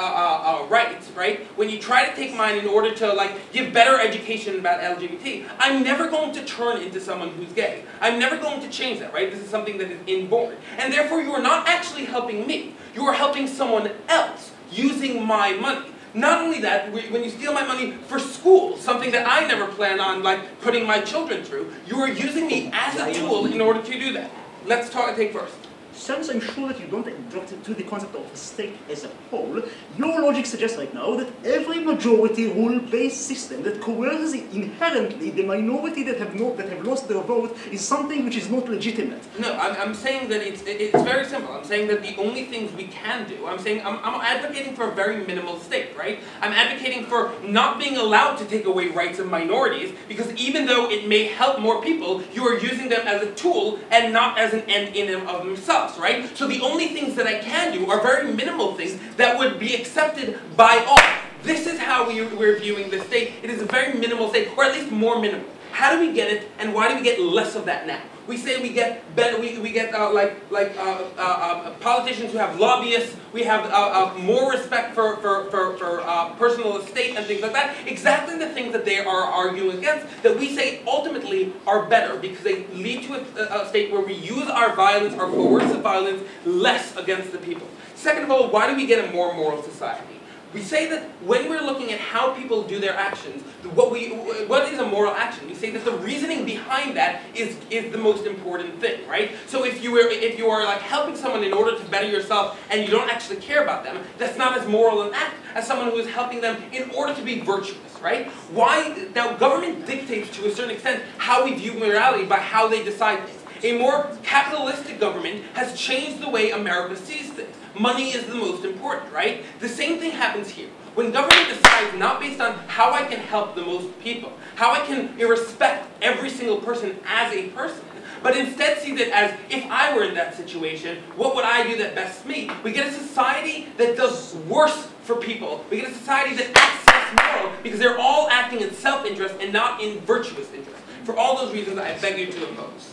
rights, right? When you try to take mine in order to give better education about LGBT, I'm never going to turn into someone who's gay. I'm never going to change that, right? This is something that is inborn. And therefore you are not actually helping me. You are helping someone else using my money. Not only that, when you steal my money for school, something that I never plan on putting my children through, you are using me as a tool in order to do that. Let's take first. Since I'm sure that you don't adopt to the concept of a state as a whole, your logic suggests right now that every majority rule-based system that coerces inherently the minority that have lost their vote is something which is not legitimate. No, I'm saying that it's very simple. I'm saying that the only things we can do, I'm advocating for a very minimal state, right? I'm advocating for not being allowed to take away rights of minorities, because even though it may help more people, you are using them as a tool and not as an end in and of themselves. Right? So the only things that I can do are very minimal things that would be accepted by all. This is how we're viewing the state. It is a very minimal state, or at least more minimal. How do we get it, and why do we get less of that now? We say we get better. We get politicians who have lobbyists. We have more respect for personal estate and things like that. Exactly the things that they are arguing against, that we say ultimately are better because they lead to a state where we use our violence, our coercive violence, less against the people. Second of all, why do we get a more moral society? We say that when we're looking at how people do their actions, what is a moral action? We say that the reasoning behind that is the most important thing, right? So if you are helping someone in order to better yourself and you don't actually care about them, that's not as moral an act as someone who is helping them in order to be virtuous, right? Now, government dictates to a certain extent how we view morality by how they decide things. A more capitalistic government has changed the way America sees things. Money is the most important, right? The same thing happens here. When government decides not based on how I can help the most people, how I can respect every single person as a person, but instead sees it as, if I were in that situation, what would I do that best me? We get a society that does worse for people. We get a society that acts less moral because they're all acting in self-interest and not in virtuous interest. For all those reasons, I beg you to oppose.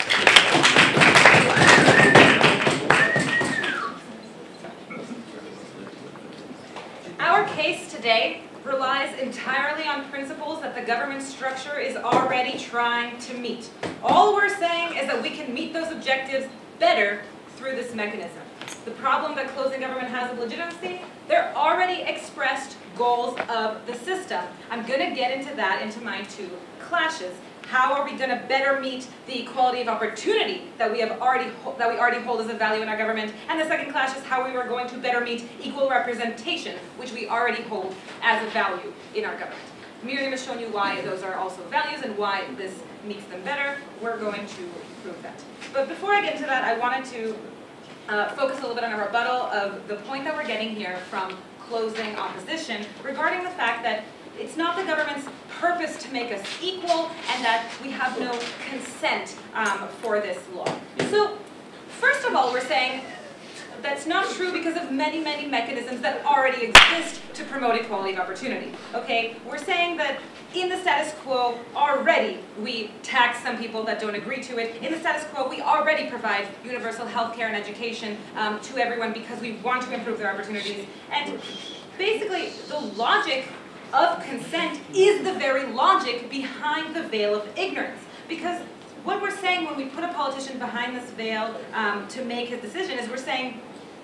Our case today relies entirely on principles that the government structure is already trying to meet. All we're saying is that we can meet those objectives better through this mechanism. The problem that closing government has of legitimacy, they're already expressed goals of the system. I'm going to get into that into my two clashes. How are we going to better meet the equality of opportunity that we already hold as a value in our government? And the second clash is how we are going to better meet equal representation, which we already hold as a value in our government. Miriam has shown you why those are also values and why this meets them better. We're going to prove that. But before I get into that, I wanted to focus a little bit on a rebuttal of the point that we're getting here from closing opposition regarding the fact that it's not the government's purpose to make us equal and that we have no consent for this law. So, first of all, we're saying that's not true because of many, many mechanisms that already exist to promote equality of opportunity. Okay, we're saying that in the status quo already we tax some people that don't agree to it. In the status quo we already provide universal health care and education to everyone because we want to improve their opportunities. And basically the logic of consent is the very logic behind the veil of ignorance. Because what we're saying when we put a politician behind this veil to make his decision is we're saying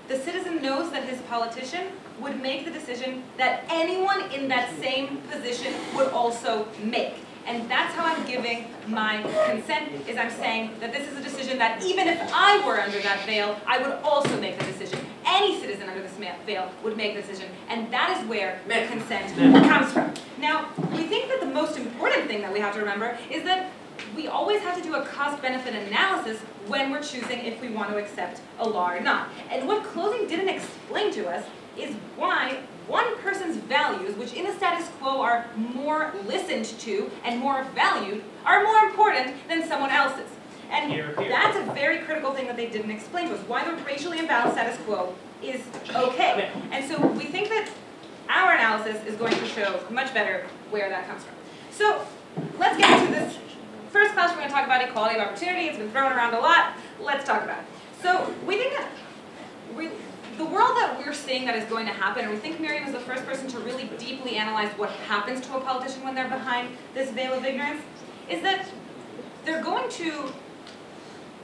the citizen knows that his politician would make the decision that anyone in that same position would also make. And that's how I'm giving my consent, is I'm saying that this is a decision that even if I were under that veil, I would also make the decision. Any citizen under this veil would make the decision. And that is where the consent comes from. Now, we think that the most important thing that we have to remember is that we always have to do a cost-benefit analysis when we're choosing if we want to accept a law or not. And what closing didn't explain to us is why one person's values, which in the status quo are more listened to and more valued, are more important than someone else's. And that's a very critical thing that they didn't explain to us, why the racially imbalanced status quo is okay. And so we think that our analysis is going to show much better where that comes from. So let's get into this. First class, we're going to talk about equality of opportunity. It's been thrown around a lot. Let's talk about it. So we think that the world that we're seeing that is going to happen, and we think Miriam is the first person to really deeply analyze what happens to a politician when they're behind this veil of ignorance, is that they're going to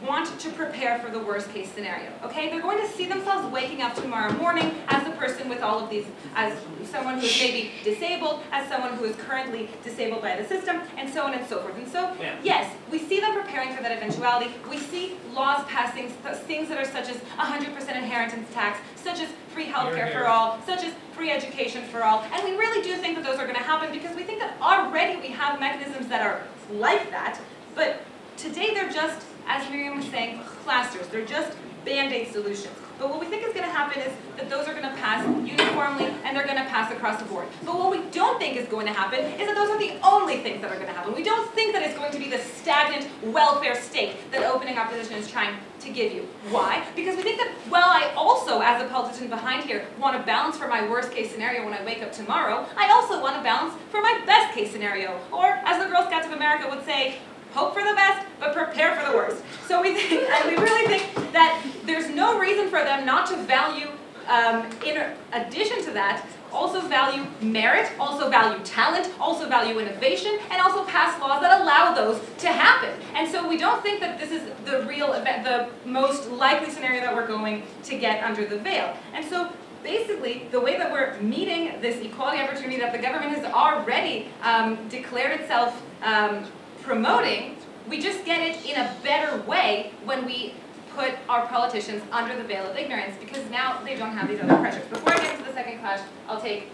want to prepare for the worst case scenario, okay? They're going to see themselves waking up tomorrow morning as the person with all of these, as someone who's maybe disabled, as someone who is currently disabled by the system, and so on and so forth. And so, yes, we see them preparing for that eventuality. We see laws passing, things that are such as 100% inheritance tax, such as free healthcare for all, such as free education for all, and we really do think that those are going to happen because we think that already we have mechanisms that are like that, but today they're just, as Miriam was saying, plasters. They're just band-aid solutions. But what we think is going to happen is that those are going to pass uniformly and they're going to pass across the board. But what we don't think is going to happen is that those are the only things that are going to happen. We don't think that it's going to be the stagnant welfare state that opening opposition is trying to give you. Why? Because we think that, well, I also, as a politician behind here, want to balance for my worst case scenario when I wake up tomorrow. I also want to balance for my best case scenario. Or, as the Girl Scouts of America would say, hope for the best, but prepare for the worst. So we think, and we really think that there's no reason for them not to value, in addition to that, also value merit, also value talent, also value innovation, and also pass laws that allow those to happen. And so we don't think that this is the real event, the most likely scenario that we're going to get under the veil. And so basically, the way that we're meeting this equality opportunity that the government has already declared itself promoting, we just get it in a better way when we put our politicians under the veil of ignorance, because now they don't have these other pressures. Before I get into the second clash, I'll take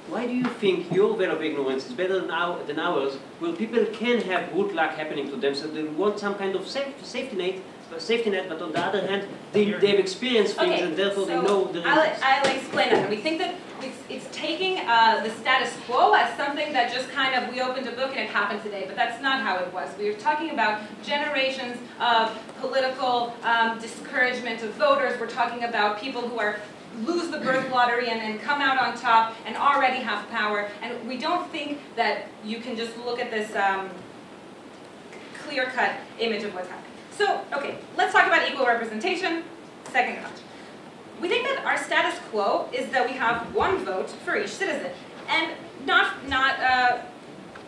Why do you think your veil of ignorance is better than ours, where people can have good luck happening to them, so they want some kind of safety net, but on the other hand, they've experienced things and therefore they know the risks. I'll explain that. And we think that it's taking the status quo as something that just kind of, we opened a book and it happened today, but that's not how it was. We were talking about generations of political discouragement of voters. We're talking about people who lose the birth lottery and come out on top and already have power. And we don't think that you can just look at this clear-cut image of what's happening. So, okay, let's talk about equal representation, second clash. We think that our status quo is that we have one vote for each citizen, and not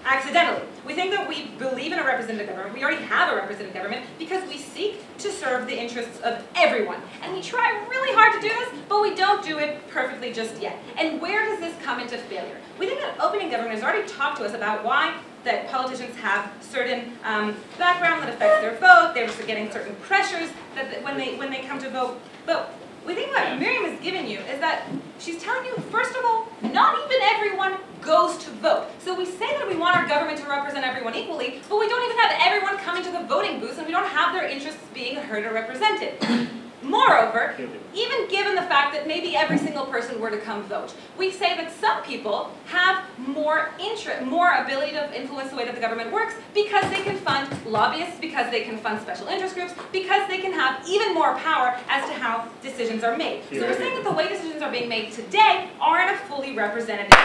accidentally. We think that we believe in a representative government. We already have a representative government because we seek to serve the interests of everyone. And we try really hard to do this, but we don't do it perfectly just yet. And where does this come into failure? We think that opening government has already talked to us about why that politicians have certain background that affects their vote. They're getting certain pressures that when they come to vote. But we think what Miriam has given you is that she's telling you, first of all, not even everyone goes to vote. So we say that we want our government to represent everyone equally, but we don't even have everyone coming to the voting booths, and we don't have their interests being heard or represented. Moreover, even given the fact that maybe every single person were to come vote, we say that some people have more interest, more ability to influence the way that the government works because they can fund lobbyists, because they can fund special interest groups, because they can have even more power as to how decisions are made. So we're saying that the way decisions are being made today aren't a fully representative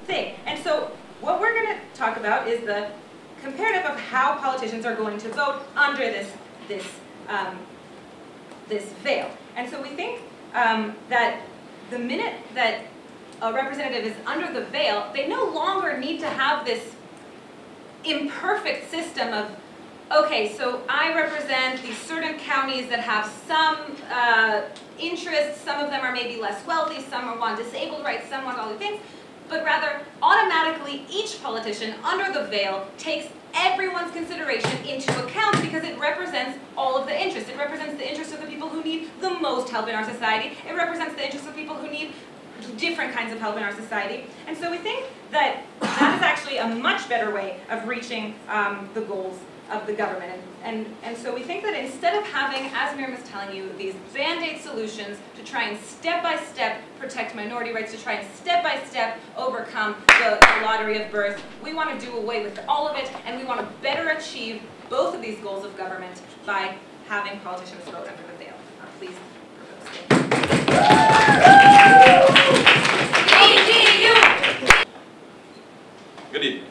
thing. And so what we're going to talk about is the comparative of how politicians are going to vote under this veil. And so we think that the minute that a representative is under the veil, they no longer need to have this imperfect system of, okay, so I represent these certain counties that have some interests, some of them are maybe less wealthy, some want disabled rights, some want all these things, but rather automatically each politician under the veil takes everyone's consideration into account because it represents all of the interests. It represents the interests of the people who need the most help in our society. It represents the interests of people who need different kinds of help in our society. And so we think that that is actually a much better way of reaching the goals of the government. And so we think that instead of having, as Miriam was telling you, these band-aid solutions to try and step-by-step protect minority rights, to try and step-by-step overcome the lottery of birth, we want to do away with all of it, and we want to better achieve both of these goals of government by having politicians vote under the veil. Please. Good evening.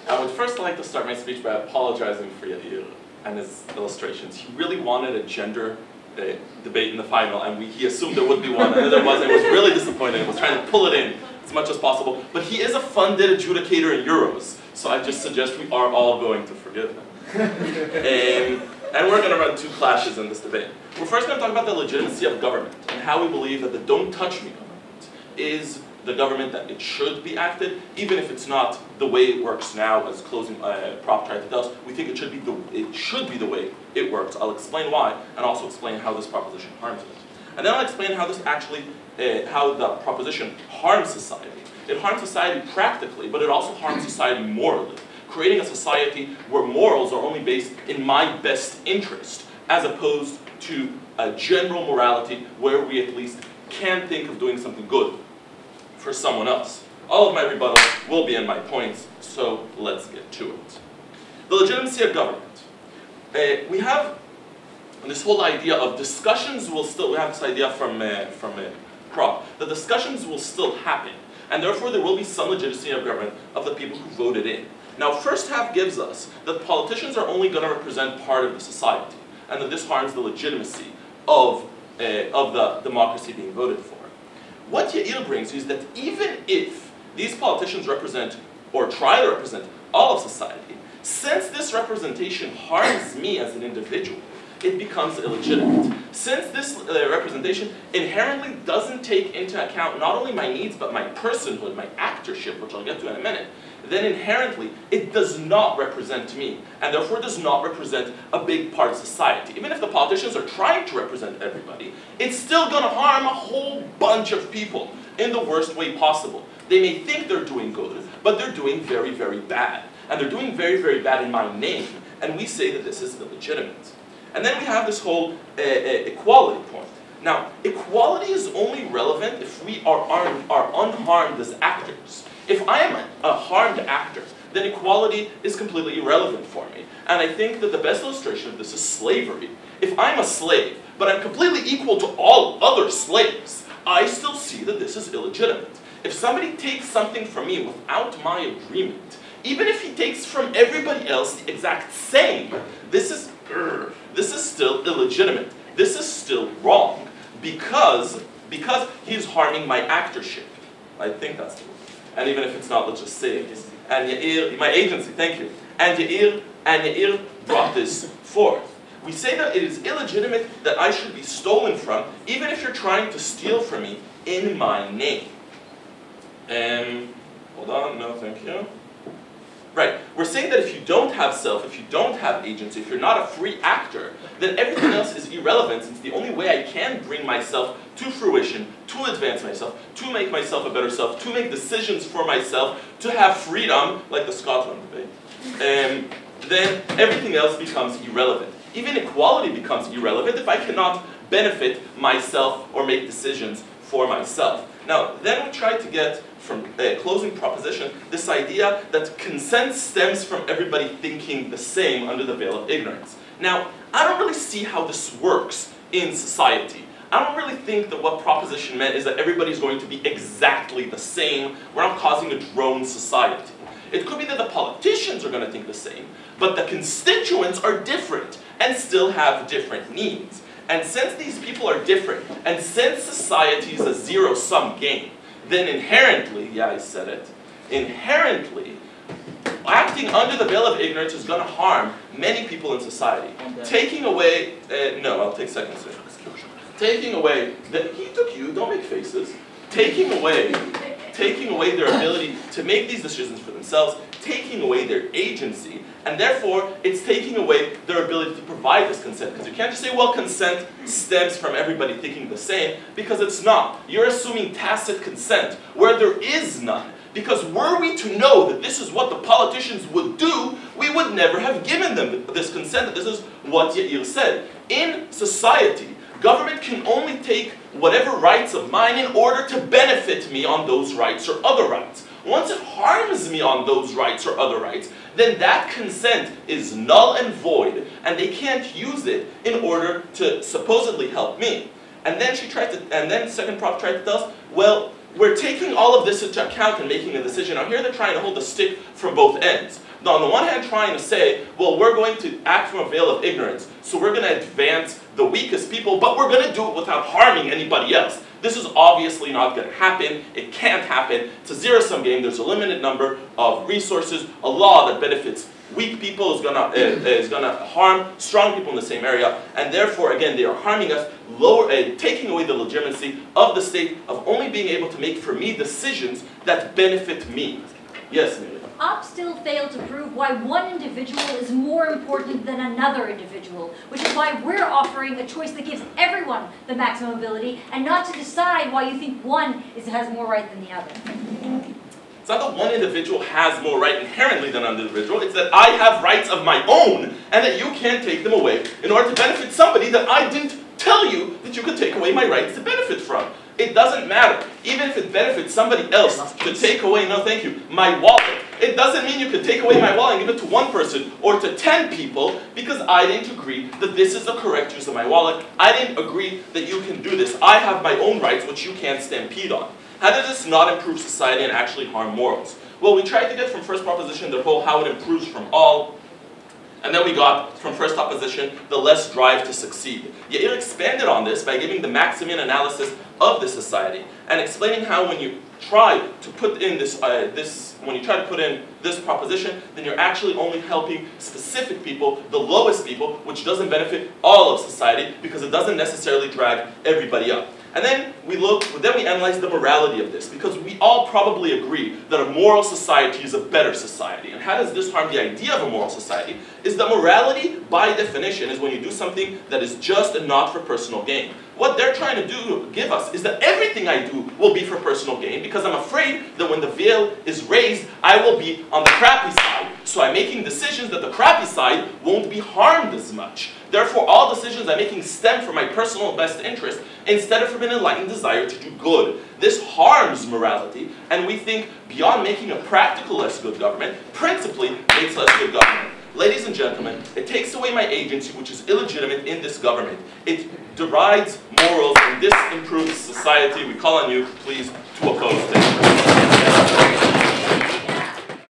I would first like to start my speech by apologizing for Eyal and his illustrations. He really wanted a gender debate in the final, and he assumed there would be one, and there wasn't. It was really disappointing. He was trying to pull it in as much as possible. But he is a funded adjudicator in euros, so I just suggest we are all going to forgive him. And we're going to run two clashes in this debate. We're first going to talk about the legitimacy of government and how we believe that the don't touch me government is the government that it should be acted, even if it's not the way it works now, as closing prop tried to tell us. We think it should be the way it works. I'll explain why, and also explain how this proposition harms it. And then I'll explain how this actually, how the proposition harms society. It harms society practically, but it also harms society morally, creating a society where morals are only based in my best interest, as opposed to a general morality where we at least can think of doing something good for someone else. All of my rebuttal will be in my points, so let's get to it. The legitimacy of government. We have this whole idea of discussions will still, we have this idea from Prop, the discussions will still happen, and therefore there will be some legitimacy of government of the people who voted in. Now, first half gives us that politicians are only going to represent part of the society, and that this harms the legitimacy of the democracy being voted for. What Eyal brings is that even if these politicians represent, or try to represent, all of society, since this representation harms me as an individual, it becomes illegitimate. Since this representation inherently doesn't take into account not only my needs, but my personhood, my actorship, which I'll get to in a minute, then inherently it does not represent me, and therefore does not represent a big part of society. Even if the politicians are trying to represent everybody, it's still going to harm a whole bunch of people in the worst way possible. They may think they're doing good, but they're doing very, very bad. And they're doing very, very bad in my name, and we say that this is illegitimate. And then we have this whole equality point. Now, equality is only relevant if we are unharmed as actors. If I am a harmed actor, then equality is completely irrelevant for me. And I think that the best illustration of this is slavery. If I'm a slave, but I'm completely equal to all other slaves, I still see that this is illegitimate. If somebody takes something from me without my agreement, even if he takes from everybody else the exact same, this is still illegitimate. This is still wrong because he's harming my actorship. I think that's the word. and even if it's not, let's just say it. And Yair, my agency, thank you. And Yair brought this forth. We say that it is illegitimate that I should be stolen from, even if you're trying to steal from me in my name. Hold on, no, thank you. Right, we're saying that if you don't have self, if you don't have agency, if you're not a free actor, then everything else is irrelevant, since the only way I can bring myself to fruition, to advance myself, to make myself a better self, to make decisions for myself, to have freedom, like the Scotland debate, then everything else becomes irrelevant. Even equality becomes irrelevant if I cannot benefit myself or make decisions for myself. Now, then we try to get from closing proposition this idea that consent stems from everybody thinking the same under the veil of ignorance. Now, I don't really see how this works in society. I don't really think that what proposition meant is that everybody's going to be exactly the same. We're not causing a drone society. It could be that the politicians are going to think the same, but the constituents are different and still have different needs. And since these people are different, and since society is a zero-sum game, then inherently, yeah, I said it, inherently, acting under the veil of ignorance is going to harm many people in society. Taking away, no, I'll take seconds here. Taking away, he took you, don't make faces. Taking away their ability to make these decisions for themselves, taking away their agency, and therefore it's taking away their ability to provide this consent. Because you can't just say, well, consent stems from everybody thinking the same, because it's not. You're assuming tacit consent where there is none. Because were we to know that this is what the politicians would do, we would never have given them this consent, that this is what Yair said. In society, government can only take whatever rights of mine in order to benefit me on those rights or other rights. Once it harms me on those rights or other rights, then that consent is null and void, and they can't use it in order to supposedly help me. And then second prop tried to tell us, well, we're taking all of this into account and making a decision. Now here they're trying to hold the stick from both ends. Now on the one hand trying to say, well, we're going to act from a veil of ignorance, so we're going to advance the weakest people, but we're going to do it without harming anybody else. This is obviously not going to happen. It can't happen. It's a zero-sum game. There's a limited number of resources. A law that benefits weak people is gonna harm strong people in the same area, and therefore, again, they are harming us, taking away the legitimacy of the state of only being able to make for me decisions that benefit me. Yes, Amelia? Ops still failed to prove why one individual is more important than another individual, which is why we're offering a choice that gives everyone the maximum ability, and not to decide why you think one has more right than the other. It's not that one individual has more right inherently than another individual, it's that I have rights of my own, and that you can't take them away in order to benefit somebody that I didn't tell you that you could take away my rights to benefit from. It doesn't matter. Even if it benefits somebody else to take away, no thank you, my wallet, it doesn't mean you could take away my wallet and give it to one person or to 10 people because I didn't agree that this is the correct use of my wallet. I didn't agree that you can do this. I have my own rights which you can't stampede on. How does this not improve society and actually harm morals? Well, we tried to get from first proposition the whole how it improves from all, and then we got from first proposition the less drive to succeed. Yair expanded on this by giving the Maximin analysis of the society and explaining how when you try to put in this proposition, then you're actually only helping specific people, the lowest people, which doesn't benefit all of society because it doesn't necessarily drag everybody up. And then we analyze the morality of this, because we all probably agree that a moral society is a better society. And how does this harm the idea of a moral society? Is that morality, by definition, is when you do something that is just and not for personal gain. What they're trying to give us is that everything I do will be for personal gain, because I'm afraid that when the veil is raised, I will be on the crappy side. So I'm making decisions that the crappy side won't be harmed as much. Therefore, all decisions I'm making stem from my personal best interest instead of from an enlightened desire to do good. This harms morality, and we think beyond making a practical less good government, principally makes less good government. Ladies and gentlemen, it takes away my agency, which is illegitimate in this government. It derides morals, and this improves society. We call on you, please, to oppose.